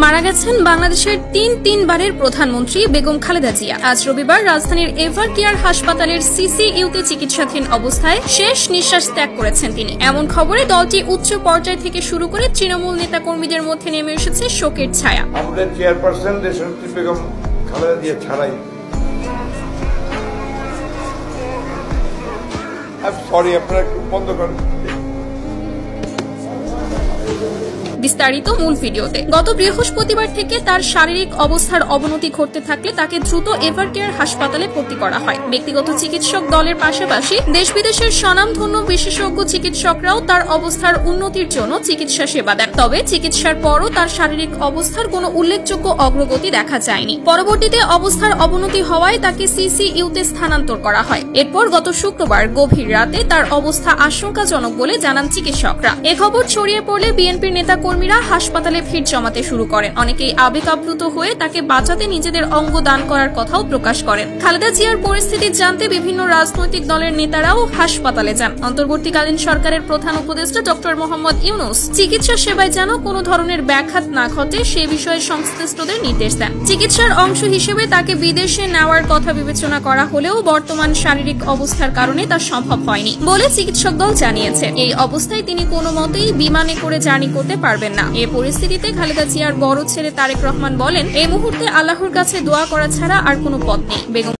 মারা গেছেন বাংলাদেশের তিনবারের প্রধানমন্ত্রী বেগম খালেদা জিয়া। আজ রবিবার রাজধানীর এভার কেয়ার হাসপাতালের সিসিইউতে চিকিৎসাধীন অবস্থায় শেষ নিঃশ্বাস ত্যাগ করেছেন তিনি। এমন খবরে দলটি উচ্চ পর্যায় থেকে শুরু করে তৃণমূল নেতা কর্মীদের মধ্যে নেমে এসেছে শোকের ছায়া। আমাদের চেয়ারপারসন দেশনেত্রী বেগম খালেদা জিয়া ছাড়াই সরি আপনারা একটু বন্ধ করেন। বিস্তারিত মূল ভিডিওতে। গত বৃহস্পতিবার থেকে তার শারীরিক অবস্থার অবনতি ঘটতে থাকলে তাকে দ্রুত এভার কেয়ার হাসপাতালে ভর্তি করা হয়। ব্যক্তিগত চিকিৎসক দলের পাশাপাশি দেশ বিদেশের স্বনামধন্য বিশেষজ্ঞ চিকিৎসকরাও তার অবস্থার উন্নতির জন্য চিকিৎসা সেবা দেন। তবে চিকিৎসার পরও তার শারীরিক অবস্থার কোনো উল্লেখযোগ্য অগ্রগতি দেখা যায়নি। পরবর্তীতে অবস্থার অবনতি হওয়ায় তাকে সিসিইউতে স্থানান্তর করা হয়। এরপর গত শুক্রবার গভীর রাতে তার অবস্থা আশঙ্কাজনক বলে জানান চিকিৎসকরা। এ খবর ছড়িয়ে পড়লে বিএনপির নেতা কর্মীরা হাসপাতালে ভিড় জমাতে শুরু করেন। অনেকেই আবেগ আপ্লুত হয়ে তাকে বাঁচাতে নিজেদের অঙ্গ দান করার কথাও প্রকাশ করেন। খালেদা জিয়ার পরিস্থিতি জানতে বিভিন্ন রাজনৈতিক দলের নেতারাও হাসপাতালে যান। অন্তর্বর্তীকালীন সরকারের প্রধান উপদেষ্টা ডক্টর মোহাম্মদ ইউনূস চিকিৎসা সেবায় যেন কোনো ধরনের ব্যাঘাত না ঘটে সে বিষয়ে সংশ্লিষ্টদের নির্দেশ দেন। চিকিৎসার অংশ হিসেবে তাকে বিদেশে নেওয়ার কথা বিবেচনা করা হলেও বর্তমান শারীরিক অবস্থার কারণে তা সম্ভব হয়নি বলে চিকিৎসক দল জানিয়েছে। এই অবস্থায় তিনি কোনো মতেই বিমানে করে জার্নি করতে পারবেন না। এই পরিস্থিতিতে খালেদা জিয়ার বড় ছেলে তারেক রহমান বলেন, এই মুহূর্তে আল্লাহর কাছে দোয়া করা ছাড়া আর কোনো পথ নেই। বেগম